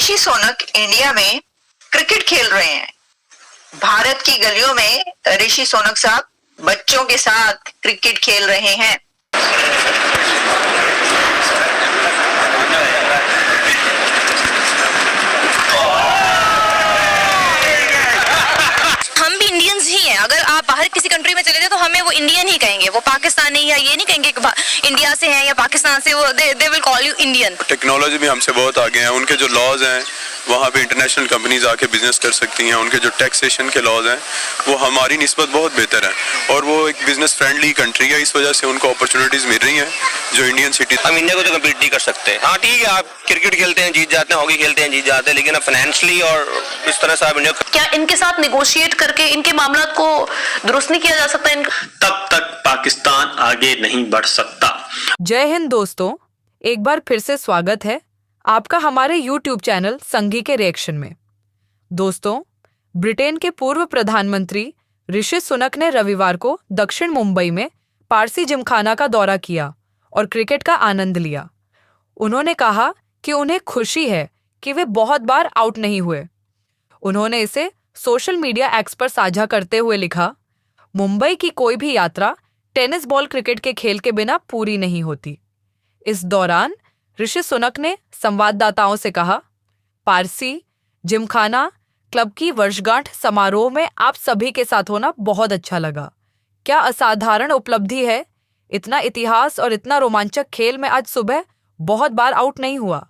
ऋषि Shaunak India में cricket खेल रहे हैं। भारत की गलियों में ऋषि सोनक साहब बच्चों के साथ क्रिकेट खेल रहे हैं। हम भी इंडियंस ही हैं। अगर आप बाहर किसी कंट्री में चले जाए तो हमें वो इंडियन ही कहेंगे, वो पाकिस्तानी या ये नहीं कहेंगे कि इंडिया से हैं या पाकिस्तान से। वो they will call you Indian. Technology भी हमसे बहुत आगे हैं। उनके जो लॉज हैं वहाँ पे इंटरनेशनल कंपनीज आके बिजनेस कर सकती हैं। उनके जो टैक्सेशन के लॉज हैं वो हमारी निस्बत बहुत बेहतर हैं और वो एक बिजनेस फ्रेंडली कंट्री है। इस वजह से उनको अपॉर्चुनिटीज मिल रही हैं जो इंडियन सिटी। हम इंडिया को तो कम्पीट नहीं कर सकते। हाँ ठीक है, आप क्रिकेट खेलते हैं जीत जाते हैं, हॉकी खेलते हैं जीत जाते हैं, लेकिन अब फाइनेंशियली और इस तरह से आप इंडिया क्या इनके साथ निगोशिएट करके इनके मामला को दुरुस्त नहीं किया जा सकता? तब तक पाकिस्तान आगे नहीं बढ़ सकता। जय हिंद दोस्तों, एक बार फिर से स्वागत है आपका हमारे YouTube चैनल संघी के रिएक्शन में। दोस्तों, ब्रिटेन के पूर्व प्रधानमंत्री ऋषि सुनक ने रविवार को दक्षिण मुंबई में पारसी जिमखाना का दौरा किया और क्रिकेट का आनंद लिया। उन्होंने कहा कि उन्हें खुशी है कि वे बहुत बार आउट नहीं हुए। उन्होंने इसे सोशल मीडिया एक्स पर साझा करते हुए लिखा, मुंबई की कोई भी यात्रा टेनिस बॉल क्रिकेट के खेल के बिना पूरी नहीं होती। इस दौरान ऋषि सुनक ने संवाददाताओं से कहा, पारसी जिमखाना क्लब की वर्षगांठ समारोह में आप सभी के साथ होना बहुत अच्छा लगा। क्या असाधारण उपलब्धि है। इतना इतिहास और इतना रोमांचक खेल में आज सुबह बहुत बार आउट नहीं हुआ।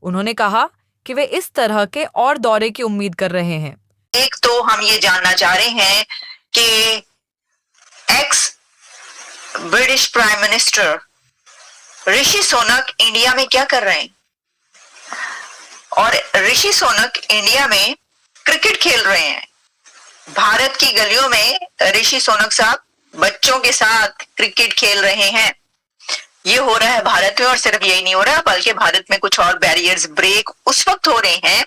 उन्होंने कहा कि वे इस तरह के और दौरे की उम्मीद कर रहे हैं। एक तो हम ये जानना चाह रहे हैं कि एक्स ब्रिटिश प्राइम मिनिस्टर ऋषि सोनक इंडिया में क्या कर रहे हैं, और ऋषि सोनक इंडिया में क्रिकेट खेल रहे हैं। भारत की गलियों में ऋषि सोनक साहब बच्चों के साथ क्रिकेट खेल रहे हैं। ये हो रहा है भारत में, और सिर्फ यही नहीं हो रहा बल्कि भारत में कुछ और बैरियर्स ब्रेक उस वक्त हो रहे हैं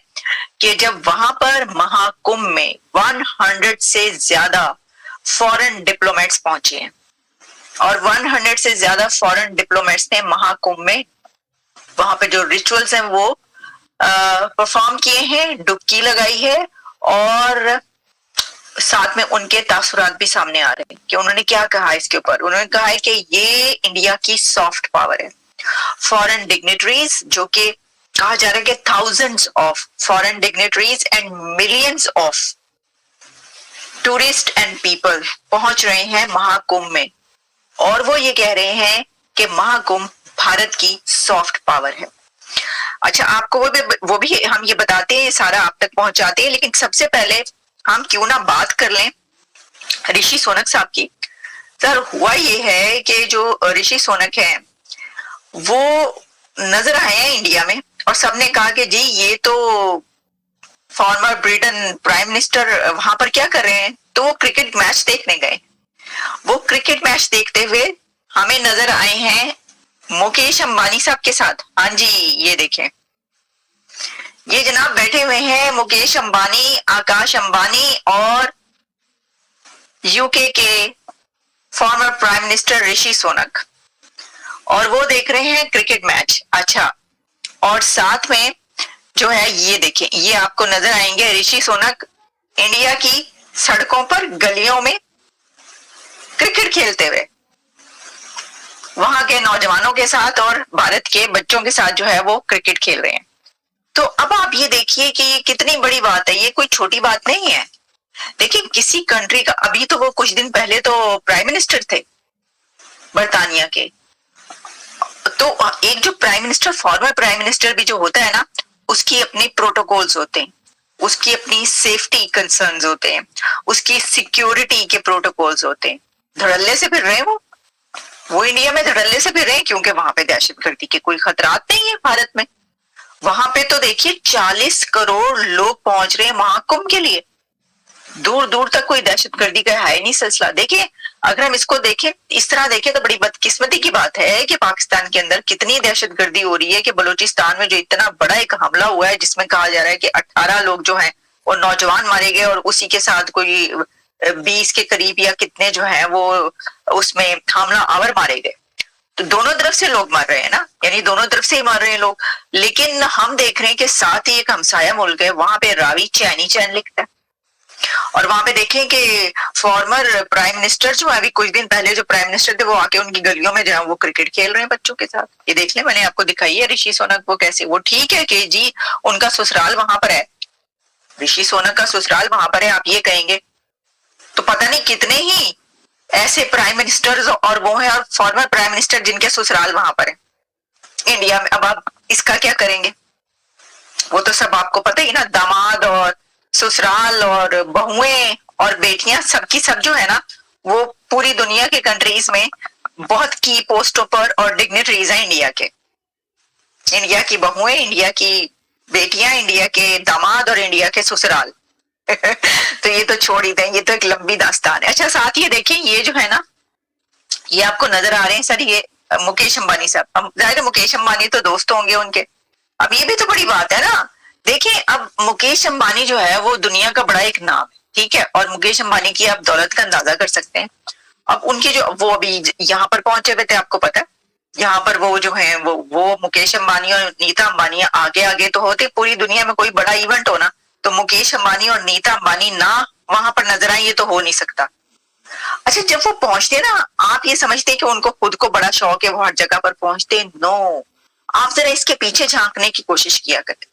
कि जब वहां पर महाकुंभ में 100 से ज्यादा फॉरेन डिप्लोमेट्स पहुंचे हैं और 100 से ज्यादा फॉरेन डिप्लोमेट्स ने महाकुंभ में वहां पे जो रिचुअल्स हैं वो परफॉर्म किए हैं, डुबकी लगाई है, और साथ में उनके तासुरात भी सामने आ रहे हैं कि उन्होंने क्या कहा इसके ऊपर। उन्होंने कहा है कि ये इंडिया की सॉफ्ट पावर है। फॉरेन डिग्नेटरीज, जो कि कहा जा रहा है कि thousands of foreign dignitaries and millions of tourist and people पहुंच रहे हैं महाकुंभ में, और वो ये कह रहे हैं कि महाकुंभ भारत की सॉफ्ट पावर है। अच्छा, आपको वो भी हम ये बताते हैं, सारा आप तक पहुंचाते हैं, लेकिन सबसे पहले हम क्यों ना बात कर लें ऋषि सोनक साहब की। सर, हुआ ये है कि जो ऋषि सोनक है वो नजर आए हैं इंडिया में, और सबने कहा कि जी ये तो फॉर्मर ब्रिटेन प्राइम मिनिस्टर वहां पर क्या कर रहे हैं, तो वो क्रिकेट मैच देखने गए। वो क्रिकेट मैच देखते हुए हमें नजर आए हैं मुकेश अंबानी साहब के साथ। हाँ जी, ये देखें, ये जनाब बैठे हुए हैं मुकेश अंबानी, आकाश अंबानी और यूके के फॉर्मर प्राइम मिनिस्टर ऋषि सोनक, और वो देख रहे हैं क्रिकेट मैच। अच्छा, और साथ में जो है ये देखें, ये आपको नजर आएंगे ऋषि सोनक इंडिया की सड़कों पर गलियों में क्रिकेट खेलते हुए वहां के नौजवानों के साथ और भारत के बच्चों के साथ जो है वो क्रिकेट खेल रहे हैं। तो अब आप ये देखिए कि ये कितनी बड़ी बात है, ये कोई छोटी बात नहीं है। देखिए, किसी कंट्री का, अभी तो वो कुछ दिन पहले तो प्राइम मिनिस्टर थे बर्तानिया के, तो एक जो prime minister, former prime minister भी जो होता है ना, उसकी अपनी प्रोटोकॉल्स होते हैं, उसकी अपनी सेफ्टी कंसर्न्स होते हैं, उसकी सिक्योरिटी के प्रोटोकॉल्स होते हैं। धड़ल्ले से फिर रहे हैं वो इंडिया में धड़ल्ले से फिर रहे हैं क्योंकि वहां पे दहशतगर्दी के कोई खतरात नहीं है भारत में। वहां पे तो देखिए 40 करोड़ लोग पहुंच रहे हैं महाकुंभ के लिए। दूर दूर तक कोई दहशतगर्दी का है नहीं सिलसिला। देखिए, अगर हम इसको देखें, इस तरह देखें, तो बड़ी बदकिस्मती की बात है कि पाकिस्तान के अंदर कितनी दहशतगर्दी हो रही है कि बलूचिस्तान में जो इतना बड़ा एक हमला हुआ है जिसमें कहा जा रहा है कि 18 लोग जो हैं वो नौजवान मारे गए, और उसी के साथ कोई 20 के करीब या कितने जो हैं वो उसमें हमला आवर मारे गए। तो दोनों तरफ से लोग मर रहे हैं ना, यानी दोनों तरफ से ही मर रहे हैं लोग। लेकिन हम देख रहे हैं कि साथ ही एक हमसाया मुल्क है, वहां पे रावी चैनी चैन लिखता है, और वहां पे देखें कि फॉर्मर प्राइम मिनिस्टर जो है, अभी कुछ दिन पहले जो प्राइम मिनिस्टर थे वो आके उनकी गलियों में जो है वो क्रिकेट खेल रहे हैं बच्चों के साथ। ये देख ले, मैंने आपको दिखाई है ऋषि सोनक वो कैसे, वो ठीक है कि जी उनका ससुराल वहां पर है, ऋषि सोनक का ससुराल वहां पर है, आप ये कहेंगे, तो पता नहीं कितने ही ऐसे प्राइम मिनिस्टर्स और वो हैं और फॉर्मर प्राइम मिनिस्टर जिनके ससुराल वहां पर है इंडिया में। अब आप इसका क्या करेंगे? वो तो सब आपको पता ही ना, दामाद और ससुराल और बहुएं और बेटियां सबकी सब जो है ना, वो पूरी दुनिया के कंट्रीज में बहुत की पोस्टों पर और डिग्निटरीज हैं इंडिया के। इंडिया की बहुएं, इंडिया की बेटियां, इंडिया के दामाद और इंडिया के ससुराल। तो ये तो छोड़ ही दें, ये तो एक लंबी दास्तान है। अच्छा, साथ ये देखिए, ये जो है ना, ये आपको नजर आ रहे हैं सर, ये मुकेश अंबानी साहब। अब जाहिर है मुकेश अंबानी तो दोस्त होंगे उनके। अब ये भी तो बड़ी बात है ना, देखिए अब मुकेश अंबानी जो है वो दुनिया का बड़ा एक नाम है, ठीक है, और मुकेश अंबानी की आप दौलत का अंदाजा कर सकते हैं। अब उनके जो वो अभी यहाँ पर पहुंचे हुए थे, आपको पता है, यहाँ पर वो जो है वो मुकेश अंबानी और नीता अंबानी आगे आगे तो होते, पूरी दुनिया में कोई बड़ा इवेंट हो ना, तो मुकेश अंबानी और नीता अंबानी ना वहां पर नजर आए, ये तो हो नहीं सकता। अच्छा, जब वो पहुंचते ना, आप ये समझते हैं कि उनको खुद को बड़ा शौक है, वो हर जगह पर पहुंचते, नो, आप जरा इसके पीछे झांकने की कोशिश किया करते।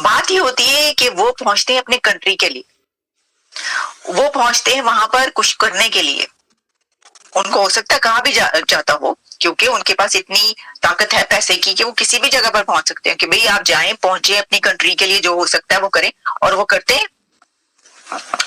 बात ये होती है कि वो पहुंचते हैं अपने कंट्री के लिए, वो पहुंचते हैं वहां पर कुछ करने के लिए। उनको हो सकता है कहाँ भी जाता हो, क्योंकि उनके पास इतनी ताकत है पैसे की कि वो किसी भी जगह पर पहुंच सकते हैं कि भाई आप जाएं, पहुंचे अपनी कंट्री के लिए, जो हो सकता है वो करें, और वो करते हैं।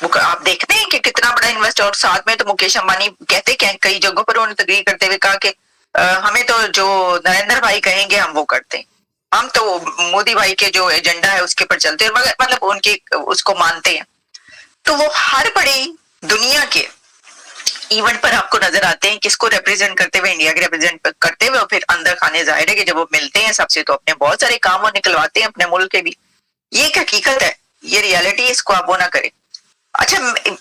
वो आप देखते हैं कि कितना बड़ा इन्वेस्ट, और साथ में तो मुकेश अंबानी कहते हैं कई जगहों पर उन्होंने तकरीर करते हुए कहा कि हमें तो जो नरेंद्र भाई कहेंगे हम वो करते हैं, हम तो मोदी भाई के जो एजेंडा है उसके पर चलते हैं, मतलब उनके उसको मानते हैं। तो वो हर बड़ी दुनिया के इवेंट पर आपको नजर आते हैं, किसको रिप्रेजेंट करते हुए, इंडिया के रिप्रेजेंट करते हुए, और फिर अंदर खाने जाहिर है कि जब वो मिलते हैं सबसे तो अपने बहुत सारे काम और निकलवाते हैं अपने मुल्क के भी। ये एक हकीकत है, ये रियलिटी, इसको आप वो ना करें। अच्छा,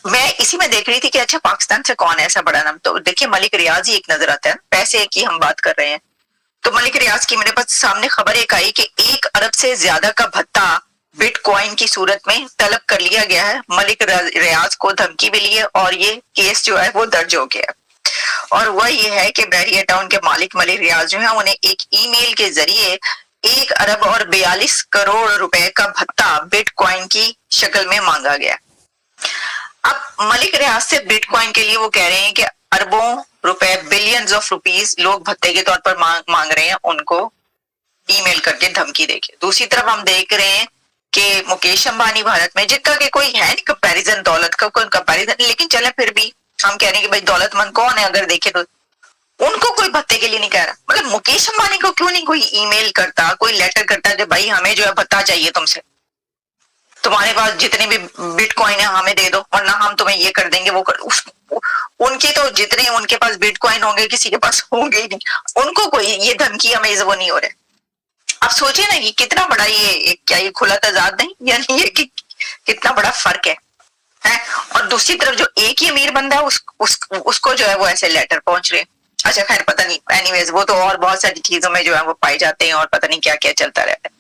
मैं इसी में देख रही थी कि अच्छा पाकिस्तान से कौन है ऐसा बड़ा नाम, तो देखिए मलिक रियाज ही एक नजर आता है, पैसे की हम बात कर रहे हैं, तो मलिक रियाज की मेरे पास सामने खबर एक आई कि 1 अरब से ज्यादा का भत्ता बिटकॉइन की सूरत में तलब कर लिया गया है। मलिक रियाज को धमकी मिली है और ये केस जो है वो दर्ज हो गया, और वह ये है कि बहरिया टाउन के मालिक मलिक रियाज जो है उन्हें एक ईमेल के जरिए 1 अरब और 42 करोड़ रुपए का भत्ता बिटकॉइन की शक्ल में मांगा गया। अब मलिक रियाज से बिटकॉइन के लिए वो कह रहे हैं कि अरबों रुपए, बिलियंस ऑफ रुपीस लोग भत्ते के तौर पर मांग रहे हैं उनको ईमेल करके धमकी देके। दूसरी तरफ हम देख रहे हैं कि मुकेश अंबानी भारत में, जिनका कि कोई है नहीं कंपैरिजन, दौलत का कोई कंपैरिजन, लेकिन चले फिर भी हम कह रहे हैं कि भाई दौलतमंद कौन है, अगर देखे तो उनको कोई भत्ते के लिए नहीं कह रहा। मतलब मुकेश अंबानी को क्यों नहीं कोई ईमेल करता, कोई लेटर करता कि भाई हमें जो है भत्ता चाहिए तुमसे, तुम्हारे पास जितने भी बिटकॉइन है हमें दे दो, वरना हम तुम्हें ये कर देंगे वो कर। उनके तो जितने उनके पास बिटकॉइन होंगे किसी के पास होंगे ही नहीं, उनको कोई ये धमकी हमें वो नहीं हो रहा है। आप सोचिए ना कि कितना बड़ा ये क्या ये खुला तजाद नहीं, यानी ये कि कितना बड़ा फर्क है? और दूसरी तरफ जो एक ही अमीर बंदा है उसको जो है वो ऐसे लेटर पहुंच रहे। अच्छा खैर पता नहीं, एनीवेज वो तो और बहुत सारी चीजों में जो है वो पाए जाते हैं और पता नहीं क्या क्या चलता रहता है।